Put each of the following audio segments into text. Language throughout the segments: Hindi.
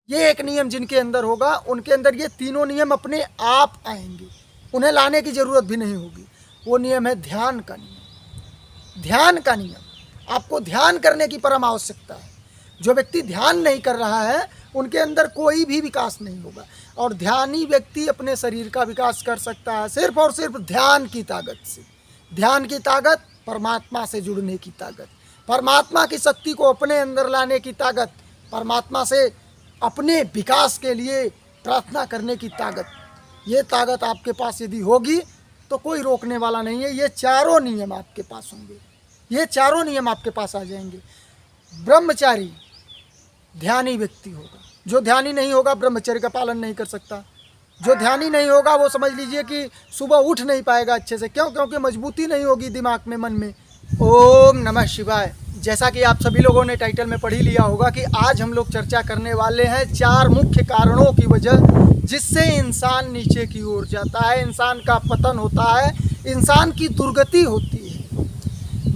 ये एक नियम जिनके अंदर होगा, उनके अंदर ये तीनों नियम अपने आप आएंगे, उन्हें लाने की ज़रूरत भी नहीं होगी। वो नियम है ध्यान का नियम। ध्यान का नियम, आपको ध्यान करने की परम आवश्यकता है। जो व्यक्ति ध्यान नहीं कर रहा है उनके अंदर कोई भी विकास नहीं होगा। और ध्यानी व्यक्ति अपने शरीर का विकास कर सकता है सिर्फ और सिर्फ ध्यान की ताकत से। ध्यान की ताकत, परमात्मा से जुड़ने की ताकत, परमात्मा की शक्ति को अपने अंदर लाने की ताकत, परमात्मा से अपने विकास के लिए प्रार्थना करने की ताकत। ये ताकत आपके पास यदि होगी तो कोई रोकने वाला नहीं है। ये चारों नियम आपके पास होंगे, ये चारों नियम आपके पास आ जाएंगे। ब्रह्मचारी ध्यानी व्यक्ति होगा। जो ध्यानी नहीं होगा ब्रह्मचर्य का पालन नहीं कर सकता। जो ध्यानी नहीं होगा वो समझ लीजिए कि सुबह उठ नहीं पाएगा अच्छे से। क्यों? क्योंकि मजबूती नहीं होगी दिमाग में, मन में। ओम नमः शिवाय। जैसा कि आप सभी लोगों ने टाइटल में पढ़ ही लिया होगा कि आज हम लोग चर्चा करने वाले हैं 4 मुख्य कारणों की वजह जिससे इंसान नीचे की ओर जाता है, इंसान का पतन होता है, इंसान की दुर्गति होती है।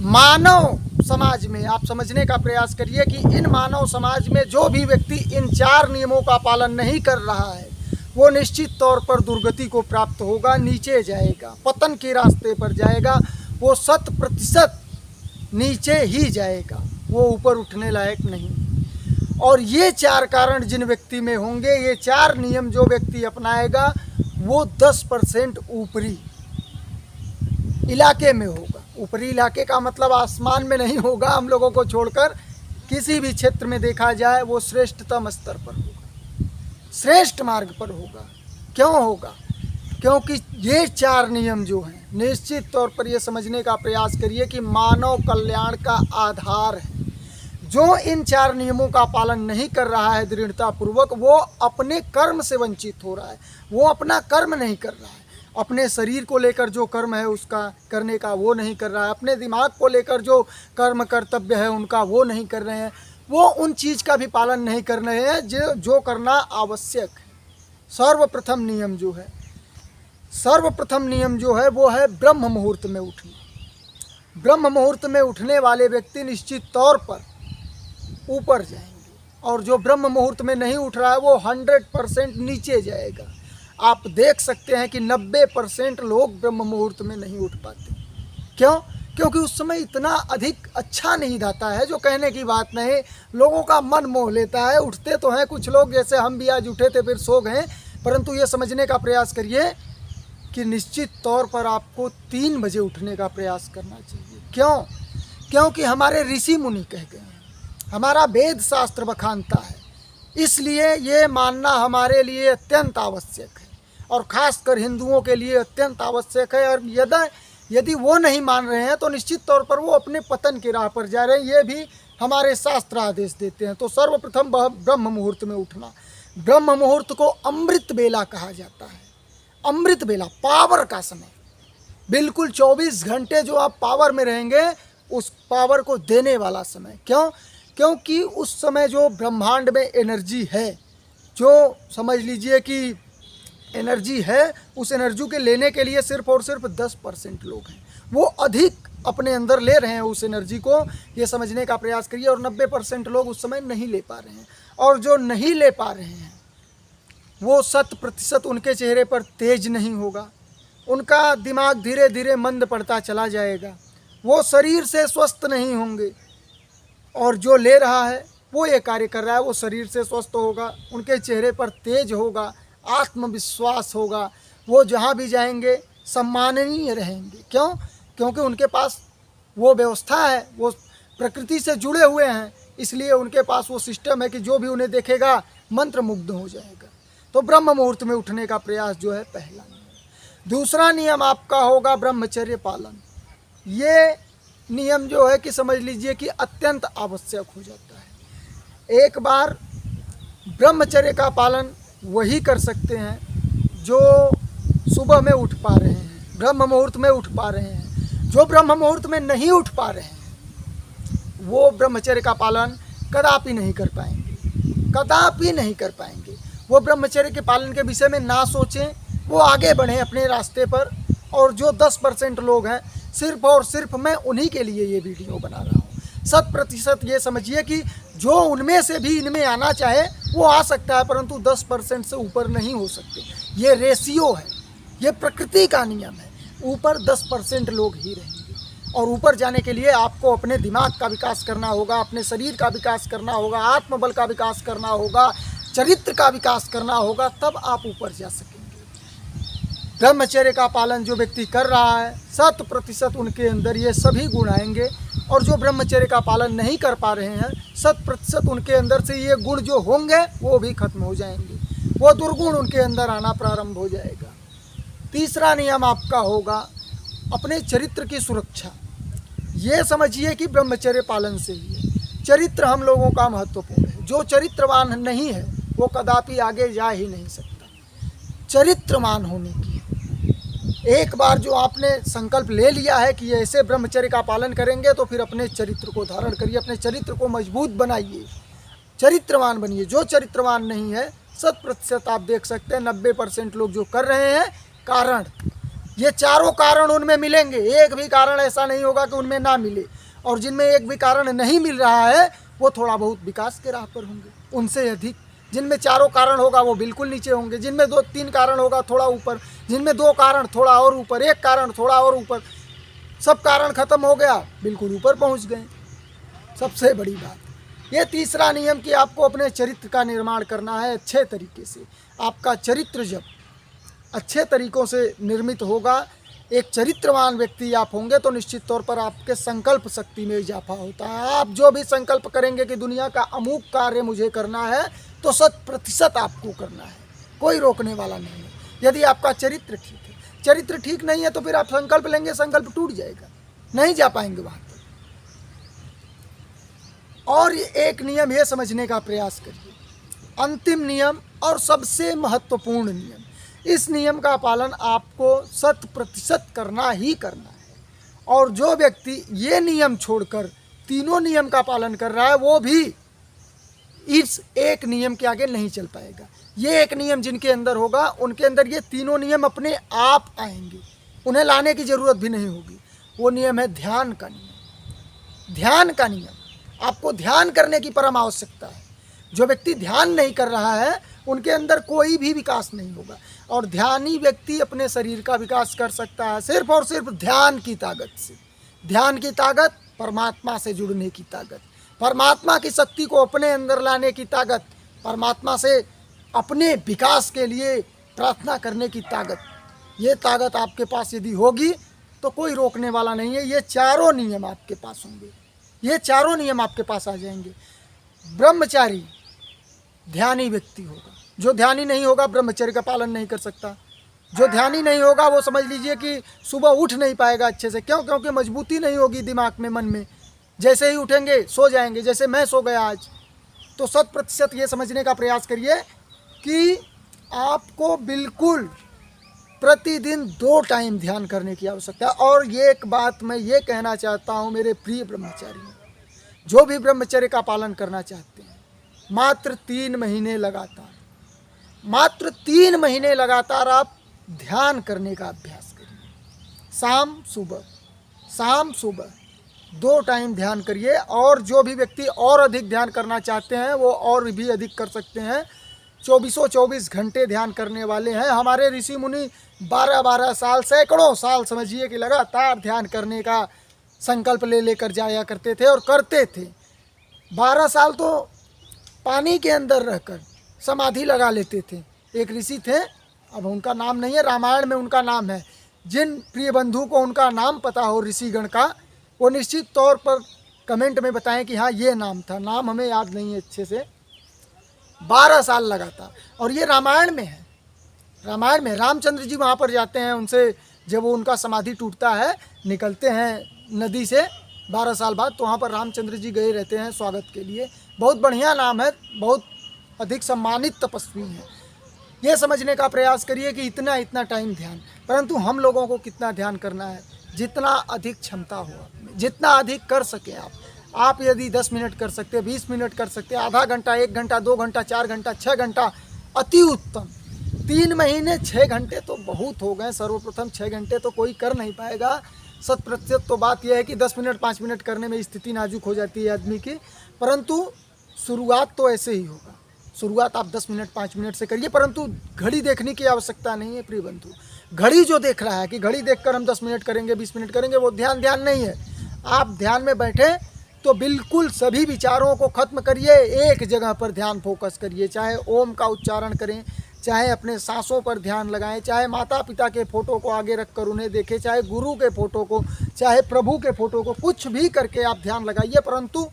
मानव समाज में आप समझने का प्रयास करिए कि इन मानव समाज में जो भी व्यक्ति इन 4 नियमों का पालन नहीं कर रहा है वो निश्चित तौर पर दुर्गति को प्राप्त होगा, नीचे जाएगा, पतन के रास्ते पर जाएगा। वो 100% नीचे ही जाएगा, वो ऊपर उठने लायक नहीं। और ये 4 कारण जिन व्यक्ति में होंगे, ये 4 नियम जो व्यक्ति अपनाएगा वो 10% ऊपरी इलाके में होगा। ऊपरी इलाके का मतलब आसमान में नहीं होगा, हम लोगों को छोड़कर किसी भी क्षेत्र में देखा जाए वो श्रेष्ठतम स्तर पर होगा, श्रेष्ठ मार्ग पर होगा। क्यों होगा? क्योंकि ये 4 नियम जो हैं निश्चित तौर पर ये समझने का प्रयास करिए कि मानव कल्याण का आधार है। जो इन 4 नियमों का पालन नहीं कर रहा है दृढ़तापूर्वक, वो अपने कर्म से वंचित हो रहा है। वो अपना कर्म नहीं कर रहा है, अपने शरीर को लेकर जो कर्म है उसका करने का वो नहीं कर रहा है, अपने दिमाग को लेकर जो कर्म कर्तव्य है उनका वो नहीं कर रहे हैं, वो उन चीज़ का भी पालन नहीं कर रहे हैं जो करना आवश्यक है। सर्वप्रथम नियम जो है वो है ब्रह्म मुहूर्त में उठना। ब्रह्म मुहूर्त में उठने वाले व्यक्ति निश्चित तौर पर ऊपर जाएंगे, और जो ब्रह्म मुहूर्त में नहीं उठ रहा है वो 100% नीचे जाएगा। आप देख सकते हैं कि 90% लोग ब्रह्म मुहूर्त में नहीं उठ पाते। क्यों? क्योंकि उस समय इतना अधिक अच्छा नहीं जाता है, जो कहने की बात नहीं। लोगों का मन मोह लेता है। उठते तो हैं कुछ लोग, जैसे हम भी आज उठे थे फिर सो गए, परंतु ये समझने का प्रयास करिए कि निश्चित तौर पर आपको 3 बजे उठने का प्रयास करना चाहिए। क्यों? क्योंकि हमारे ऋषि मुनि कह गए हैं, हमारा वेद शास्त्र बखानता है, इसलिए ये मानना हमारे लिए अत्यंत आवश्यक है, और ख़ासकर हिंदुओं के लिए अत्यंत आवश्यक है। और यदि वो नहीं मान रहे हैं तो निश्चित तौर पर वो अपने पतन की राह पर जा रहे हैं, ये भी हमारे शास्त्र आदेश देते हैं। तो सर्वप्रथम ब्रह्म मुहूर्त में उठना। ब्रह्म मुहूर्त को अमृत बेला कहा जाता है। अमृत बेला, पावर का समय, बिल्कुल 24 घंटे जो आप पावर में रहेंगे उस पावर को देने वाला समय। क्यों? क्योंकि उस समय जो ब्रह्मांड में एनर्जी है, जो समझ लीजिए कि एनर्जी है, उस एनर्जी के लेने के लिए सिर्फ और सिर्फ 10% लोग हैं। वो अधिक अपने अंदर ले रहे हैं उस एनर्जी को, ये समझने का प्रयास करिए। और 90% लोग उस समय नहीं ले पा रहे हैं। और जो नहीं ले पा रहे हैं वो 100% उनके चेहरे पर तेज नहीं होगा, उनका दिमाग धीरे धीरे मंद पड़ता चला जाएगा, वो शरीर से स्वस्थ नहीं होंगे। और जो ले रहा है वो ये कार्य कर रहा है, वो शरीर से स्वस्थ होगा, उनके चेहरे पर तेज होगा, आत्मविश्वास होगा, वो जहाँ भी जाएंगे सम्माननीय रहेंगे। क्यों? क्योंकि उनके पास वो व्यवस्था है, वो प्रकृति से जुड़े हुए हैं, इसलिए उनके पास वो सिस्टम है कि जो भी उन्हें देखेगा मंत्रमुग्ध हो जाएगा। तो ब्रह्म मुहूर्त में उठने का प्रयास जो है पहला नियम। दूसरा नियम आपका होगा ब्रह्मचर्य पालन। ये नियम जो है कि समझ लीजिए कि अत्यंत आवश्यक हो जाता है। एक बार ब्रह्मचर्य का पालन वही कर सकते हैं जो सुबह में उठ पा रहे हैं, ब्रह्म मुहूर्त में उठ पा रहे हैं। जो ब्रह्म मुहूर्त में नहीं उठ पा रहे हैं वो ब्रह्मचर्य का पालन कदापि नहीं कर पाएंगे, कदापि नहीं कर पाएंगे। वो ब्रह्मचर्य के पालन के विषय में ना सोचें, वो आगे बढ़ें अपने रास्ते पर। और जो 10% लोग हैं, सिर्फ और सिर्फ मैं उन्हीं के लिए ये वीडियो बना रहा हूँ। 100% ये समझिए कि जो उनमें से भी इनमें आना चाहे वो आ सकता है, परंतु 10% से ऊपर नहीं हो सकते। ये रेशियो है, ये प्रकृति का नियम है। ऊपर 10% लोग ही रहेंगे। और ऊपर जाने के लिए आपको अपने दिमाग का विकास करना होगा, अपने शरीर का विकास करना होगा, आत्मबल का विकास करना होगा, चरित्र का विकास करना होगा, तब आप ऊपर जा सकेंगे। ब्रह्मचर्य का पालन जो व्यक्ति कर रहा है 100% उनके अंदर ये सभी गुण आएंगे। और जो ब्रह्मचर्य का पालन नहीं कर पा रहे हैं 100% उनके अंदर से ये गुण जो होंगे वो भी खत्म हो जाएंगे, वो दुर्गुण उनके अंदर आना प्रारंभ हो जाएगा। तीसरा नियम आपका होगा अपने चरित्र की सुरक्षा। ये समझिए कि ब्रह्मचर्य पालन से ही है। चरित्र हम लोगों का महत्वपूर्ण है। जो चरित्रवान नहीं है वो कदापि आगे जा ही नहीं सकता। चरित्रवान होने की एक बार जो आपने संकल्प ले लिया है कि ऐसे ब्रह्मचर्य का पालन करेंगे, तो फिर अपने चरित्र को धारण करिए, अपने चरित्र को मजबूत बनाइए, चरित्रवान बनिए। जो चरित्रवान नहीं है 100% आप देख सकते हैं 90% लोग जो कर रहे हैं, कारण ये चारों कारण उनमें मिलेंगे। एक भी कारण ऐसा नहीं होगा कि उनमें ना मिले। और जिनमें एक भी कारण नहीं मिल रहा है वो थोड़ा बहुत विकास के राह पर होंगे, उनसे अधिक। जिनमें चारों कारण होगा वो बिल्कुल नीचे होंगे, जिनमें 2-3 कारण होगा थोड़ा ऊपर, जिनमें 2 कारण थोड़ा और ऊपर, 1 कारण थोड़ा और ऊपर, सब कारण खत्म हो गया, बिल्कुल ऊपर पहुंच गए। सबसे बड़ी बात ये तीसरा नियम कि आपको अपने चरित्र का निर्माण करना है अच्छे तरीके से। आपका चरित्र जब अच्छे तरीक़ों से निर्मित होगा, एक चरित्रवान व्यक्ति आप होंगे, तो निश्चित तौर पर आपके संकल्प शक्ति में इजाफा होता है। आप जो भी संकल्प करेंगे कि दुनिया का अमुक कार्य मुझे करना है, तो 100% आपको करना है, कोई रोकने वाला नहीं है। यदि आपका चरित्र ठीक है, चरित्र ठीक नहीं है तो फिर आप संकल्प लेंगे, संकल्प टूट जाएगा, नहीं जा पाएंगे वहाँ पर। और एक नियम ये समझने का प्रयास करिए, अंतिम नियम और सबसे महत्वपूर्ण नियम, इस नियम का पालन आपको 100% करना ही करना है। और जो व्यक्ति ये नियम छोड़कर तीनों नियम का पालन कर रहा है वो भी इस एक नियम के आगे नहीं चल पाएगा। ये एक नियम जिनके अंदर होगा उनके अंदर ये तीनों नियम अपने आप आएंगे, उन्हें लाने की ज़रूरत भी नहीं होगी। वो नियम है ध्यान का नियम। ध्यान का नियम, आपको ध्यान करने की परम आवश्यकता है। जो व्यक्ति ध्यान नहीं कर रहा है उनके अंदर कोई भी विकास नहीं होगा। और ध्यानी व्यक्ति अपने शरीर का विकास कर सकता है सिर्फ और सिर्फ ध्यान की ताकत से। ध्यान की ताकत परमात्मा से जुड़ने की ताकत, परमात्मा की शक्ति को अपने अंदर लाने की ताकत, परमात्मा से अपने विकास के लिए प्रार्थना करने की ताकत। ये ताकत आपके पास यदि होगी तो कोई रोकने वाला नहीं है। ये चारों नियम आपके पास होंगे, ये चारों नियम आपके पास आ जाएंगे। ब्रह्मचारी ध्यानी व्यक्ति होगा। जो ध्यानी नहीं होगा ब्रह्मचर्य का पालन नहीं कर सकता। जो ध्यानी नहीं होगा वो समझ लीजिए कि सुबह उठ नहीं पाएगा अच्छे से। क्यों? क्योंकि मजबूती नहीं होगी दिमाग में, मन में। जैसे ही उठेंगे सो जाएंगे, जैसे मैं सो गया आज। तो 100% ये समझने का प्रयास करिए कि आपको बिल्कुल प्रतिदिन 2 टाइम ध्यान करने की आवश्यकता है। और ये एक बात मैं ये कहना चाहता हूँ मेरे प्रिय ब्रह्मचारी, जो भी ब्रह्मचर्य का पालन करना चाहते हैं, मात्र 3 महीने लगातार, मात्र 3 महीने लगातार आप ध्यान करने का अभ्यास करिए। शाम सुबह 2 टाइम ध्यान करिए। और जो भी व्यक्ति और अधिक ध्यान करना चाहते हैं वो और भी अधिक कर सकते हैं। 24 घंटे ध्यान करने वाले हैं हमारे ऋषि मुनि। 12 साल, सैकड़ों साल समझिए कि लगातार ध्यान करने का संकल्प लेकर जाया करते थे और करते थे। 12 साल तो पानी के अंदर रहकर समाधि लगा लेते थे। एक ऋषि थे, अब उनका नाम नहीं है, रामायण में उनका नाम है। जिन प्रिय बंधु को उनका नाम पता हो ऋषिगण का, वो निश्चित तौर पर कमेंट में बताएं कि हाँ ये नाम था। नाम हमें याद नहीं है अच्छे से। 12 साल लगातार, और ये रामायण में है। रामायण में रामचंद्र जी वहाँ पर जाते हैं, उनसे जब वो उनका समाधि टूटता है, निकलते हैं नदी से 12 साल बाद, तो वहाँ पर रामचंद्र जी गए रहते हैं स्वागत के लिए। बहुत बढ़िया नाम है, बहुत अधिक सम्मानित तपस्वी हैं। ये समझने का प्रयास करिए कि इतना टाइम ध्यान, परंतु हम लोगों को कितना ध्यान करना है, जितना अधिक क्षमता हो आप में, जितना अधिक कर सकें आप यदि 10 मिनट कर सकते, 20 मिनट कर सकते, आधा घंटा, 1 घंटा, 2 घंटा, 4 घंटा, 6 घंटा, अति उत्तम। 3 महीने 6 घंटे तो बहुत हो गए। सर्वप्रथम 6 घंटे तो कोई कर नहीं पाएगा। 100% तो बात यह है कि 10 मिनट 5 मिनट करने में स्थिति नाजुक हो जाती है आदमी की, परंतु शुरुआत तो ऐसे ही होगा। शुरुआत आप 10 मिनट 5 मिनट से करिए, परंतु घड़ी देखने की आवश्यकता नहीं है प्रिय बंधु। घड़ी जो देख रहा है कि घड़ी देखकर हम 10 मिनट करेंगे 20 मिनट करेंगे, वो ध्यान नहीं है। आप ध्यान में बैठे तो बिल्कुल सभी विचारों को खत्म करिए, एक जगह पर ध्यान फोकस करिए। चाहे ओम का उच्चारण करें, चाहे अपने सांसों पर ध्यान लगाएं, चाहे माता पिता के फ़ोटो को आगे रखकर उन्हें देखें, चाहे गुरु के फ़ोटो को, चाहे प्रभु के फ़ोटो को, कुछ भी करके आप ध्यान लगाइए। परंतु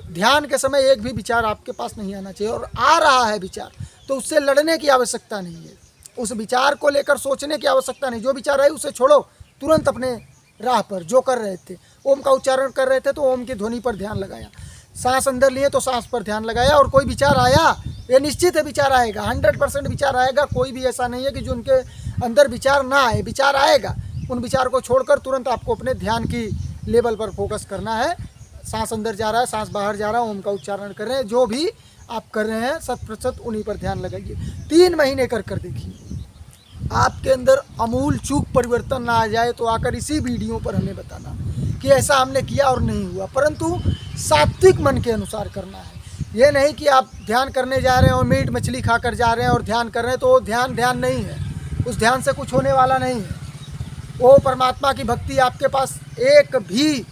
ध्यान के समय एक भी विचार आपके पास नहीं आना चाहिए। और आ रहा है विचार तो उससे लड़ने की आवश्यकता नहीं है, उस विचार को लेकर सोचने की आवश्यकता नहीं। जो विचार है उसे छोड़ो, तुरंत अपने राह पर जो कर रहे थे, ओम का उच्चारण कर रहे थे तो ओम की ध्वनि पर ध्यान लगाया, सांस अंदर लिए तो सांस पर ध्यान लगाया। और कोई विचार आया, ये निश्चित है विचार आएगा, 100% विचार आएगा। कोई भी ऐसा नहीं है कि जो उनके अंदर विचार ना आए, विचार आएगा। उन विचार को छोड़कर तुरंत आपको अपने ध्यान की लेवल पर फोकस करना है। सांस अंदर जा रहा है, सांस बाहर जा रहा है, ओम का उच्चारण कर रहे हैं, जो भी आप कर रहे हैं 100% उन्हीं पर ध्यान लगाइए। 3 महीने कर देखिए, आपके अंदर अमूल चूक परिवर्तन ना आ जाए तो आकर इसी वीडियो पर हमें बताना कि ऐसा हमने किया और नहीं हुआ। परंतु सात्विक मन के अनुसार करना है। ये नहीं कि आप ध्यान करने जा रहे हैं और मीट मछली खाकर जा रहे हैं और ध्यान कर रहे हैं, तो वो ध्यान नहीं है। उस ध्यान से कुछ होने वाला नहीं है। वो परमात्मा की भक्ति आपके पास एक भी,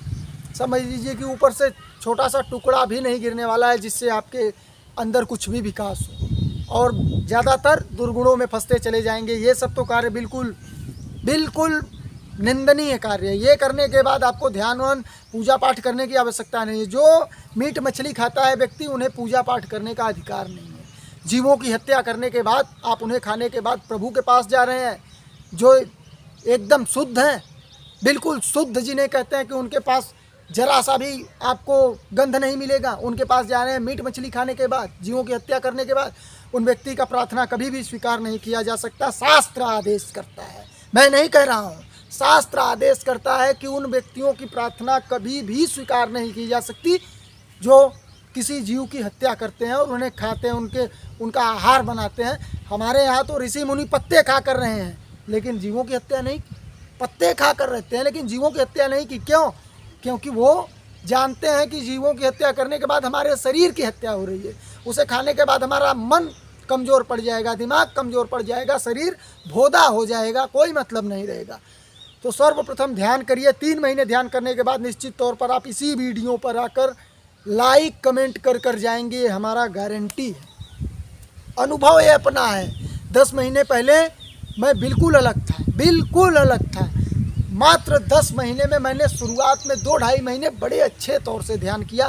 समझ लीजिए कि ऊपर से छोटा सा टुकड़ा भी नहीं गिरने वाला है जिससे आपके अंदर कुछ भी विकास हो। और ज़्यादातर दुर्गुणों में फंसते चले जाएंगे। ये सब तो कार्य बिल्कुल निंदनीय कार्य है। ये करने के बाद आपको ध्यान पूजा पाठ करने की आवश्यकता नहीं है। जो मीट मछली खाता है व्यक्ति, उन्हें पूजा पाठ करने का अधिकार नहीं है। जीवों की हत्या करने के बाद आप उन्हें खाने के बाद प्रभु के पास जा रहे हैं, जो एकदम शुद्ध हैं, बिल्कुल शुद्ध, जिन्हें कहते हैं कि उनके पास जरा सा भी आपको गंध नहीं मिलेगा, उनके पास जा रहे हैं। मीट मछली खाने के बाद, जीवों की हत्या करने के बाद उन व्यक्ति का प्रार्थना कभी भी स्वीकार नहीं किया जा सकता। शास्त्र आदेश करता है, मैं नहीं कह रहा हूँ, शास्त्र आदेश करता है कि उन व्यक्तियों की प्रार्थना कभी भी स्वीकार नहीं की जा सकती जो किसी जीव की हत्या करते हैं और उन्हें खाते हैं, उनका आहार बनाते हैं। हमारे यहाँ तो ऋषि मुनि पत्ते खा कर रहे हैं, लेकिन जीवों की हत्या नहीं। पत्ते खा कर रहते हैं लेकिन जीवों की हत्या नहीं की। क्यों? क्योंकि वो जानते हैं कि जीवों की हत्या करने के बाद हमारे शरीर की हत्या हो रही है। उसे खाने के बाद हमारा मन कमज़ोर पड़ जाएगा, दिमाग कमज़ोर पड़ जाएगा, शरीर भोदा हो जाएगा, कोई मतलब नहीं रहेगा। तो सर्वप्रथम ध्यान करिए। 3 महीने ध्यान करने के बाद निश्चित तौर पर आप इसी वीडियो पर आकर लाइक कमेंट कर जाएंगे, हमारा गारंटी है। अनुभव ये अपना है। 10 महीने पहले मैं बिल्कुल अलग था। मात्र 10 महीने में मैंने शुरुआत में 2-2.5 महीने बड़े अच्छे तौर से ध्यान किया।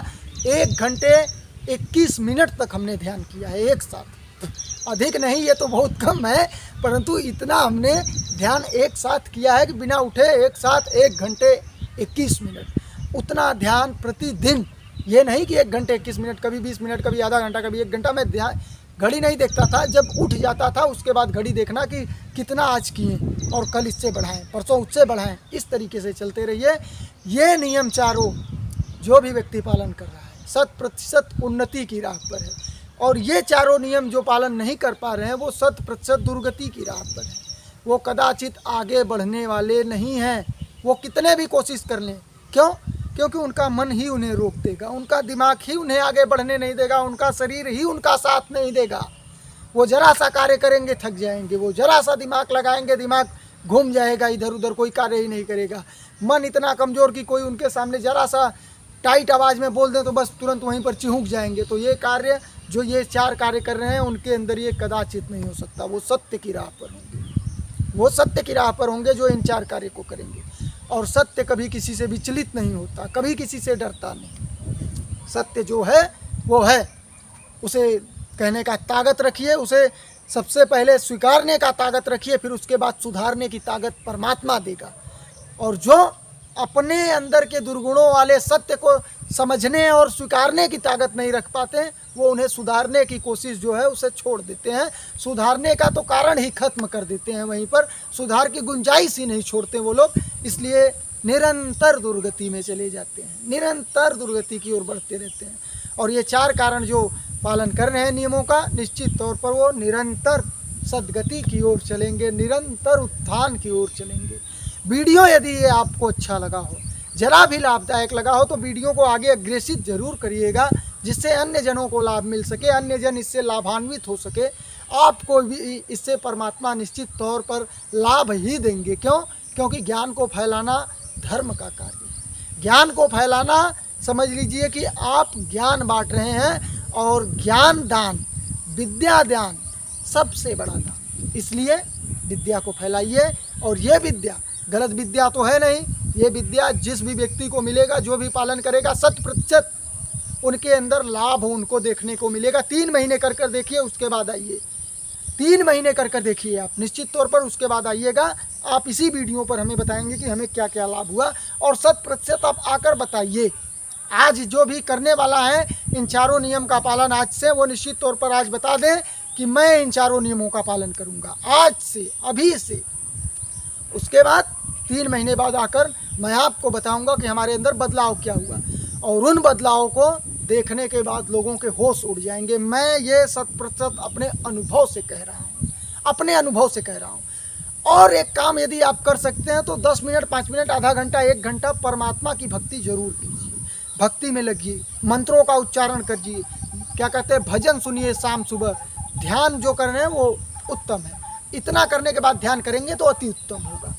1 घंटे 21 मिनट तक हमने ध्यान किया है एक साथ। अधिक नहीं, ये तो बहुत कम है, परंतु इतना हमने ध्यान एक साथ किया है कि बिना उठे एक साथ 1 घंटे 21 मिनट। उतना ध्यान प्रतिदिन, ये नहीं कि 1 घंटे 21 मिनट, कभी 20 मिनट, कभी आधा घंटा, कभी 1 घंटा। मैं ध्यान घड़ी नहीं देखता था। जब उठ जाता था उसके बाद घड़ी देखना कि कितना आज किए और कल इससे बढ़ाएं, परसों उससे बढ़ाएं। इस तरीके से चलते रहिए। ये नियम चारों जो भी व्यक्ति पालन कर रहा है 100% उन्नति की राह पर है, और ये चारों नियम जो पालन नहीं कर पा रहे हैं वो 100% दुर्गति की राह पर है। वो कदाचित आगे बढ़ने वाले नहीं हैं, वो कितने भी कोशिश कर लें। क्यों? क्योंकि उनका मन ही उन्हें रोक देगा, उनका दिमाग ही उन्हें आगे बढ़ने नहीं देगा, उनका शरीर ही उनका साथ नहीं देगा। वो जरा सा कार्य करेंगे थक जाएंगे, वो जरा सा दिमाग लगाएंगे दिमाग घूम जाएगा, इधर उधर कोई कार्य ही नहीं करेगा। मन इतना कमज़ोर कि कोई उनके सामने जरा सा टाइट आवाज़ में बोल दें तो बस तुरंत वहीं पर चिहुक जाएंगे। तो ये कार्य, जो ये 4 कार्य कर रहे हैं, उनके अंदर ये कदाचित नहीं हो सकता। वो सत्य की राह पर होंगे, वो सत्य की राह पर होंगे जो इन 4 कार्य को करेंगे। और सत्य कभी किसी से विचलित नहीं होता, कभी किसी से डरता नहीं। सत्य जो है वो है, उसे कहने का ताकत रखिए, उसे सबसे पहले स्वीकारने का ताकत रखिए, फिर उसके बाद सुधारने की ताकत परमात्मा देगा। और जो अपने अंदर के दुर्गुणों वाले सत्य को समझने और स्वीकारने की ताकत नहीं रख पाते हैं, वो उन्हें सुधारने की कोशिश जो है उसे छोड़ देते हैं। सुधारने का तो कारण ही खत्म कर देते हैं, वहीं पर सुधार की गुंजाइश ही नहीं छोड़ते वो लोग। इसलिए निरंतर दुर्गति में चले जाते हैं, निरंतर दुर्गति की ओर बढ़ते रहते हैं। और ये 4 कारण जो पालन कर रहे हैं नियमों का, निश्चित तौर पर वो निरंतर सद्गति की ओर चलेंगे, निरंतर उत्थान की ओर चलेंगे। वीडियो यदि ये आपको अच्छा लगा हो, जरा भी लाभदायक लगा हो, तो वीडियो को आगे अग्रेसित जरूर करिएगा, जिससे अन्य जनों को लाभ मिल सके, अन्य जन इससे लाभान्वित हो सके। आपको भी इससे परमात्मा निश्चित तौर पर लाभ ही देंगे। क्यों? क्योंकि ज्ञान को फैलाना धर्म का कार्य है। ज्ञान को फैलाना, समझ लीजिए कि आप ज्ञान बांट रहे हैं, और ज्ञान दान, विद्या दान सबसे बड़ा दान। इसलिए विद्या को फैलाइए। और ये विद्या गलत विद्या तो है नहीं। ये विद्या जिस भी व्यक्ति को मिलेगा, जो भी पालन करेगा, 100% उनके अंदर लाभ उनको देखने को मिलेगा। 3 महीने कर कर देखिए, उसके बाद आइए। 3 महीने कर कर देखिए आप, निश्चित तौर पर उसके बाद आइएगा। आप इसी वीडियो पर हमें बताएंगे कि हमें क्या क्या लाभ हुआ, और 100% आप आकर बताइए। आज जो भी करने वाला है इन चारों नियम का पालन आज से, वो निश्चित तौर पर आज बता दें कि मैं इन चारों नियमों का पालन करूंगा आज से, अभी से। उसके बाद 3 महीने बाद आकर मैं आपको बताऊंगा कि हमारे अंदर बदलाव क्या हुआ, और उन बदलाव को देखने के बाद लोगों के होश उड़ जाएंगे। मैं ये 100% अपने अनुभव से कह रहा हूँ, अपने अनुभव से कह रहा हूँ। और एक काम यदि आप कर सकते हैं तो 10 मिनट, 5 मिनट, आधा घंटा, 1 घंटा परमात्मा की भक्ति जरूर कीजिए। भक्ति में लगिए, मंत्रों का उच्चारण करिए, क्या कहते हैं, भजन सुनिए शाम सुबह। ध्यान जो कर रहे हैं वो उत्तम है। इतना करने के बाद ध्यान करेंगे तो अति उत्तम होगा।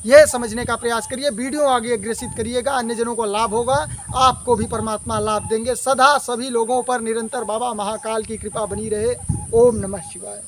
यह समझने का प्रयास करिए। वीडियो आगे अग्रेसित करिएगा, अन्य जनों को लाभ होगा, आपको भी परमात्मा लाभ देंगे। सदा सभी लोगों पर निरंतर बाबा महाकाल की कृपा बनी रहे। ओम नमः शिवाय।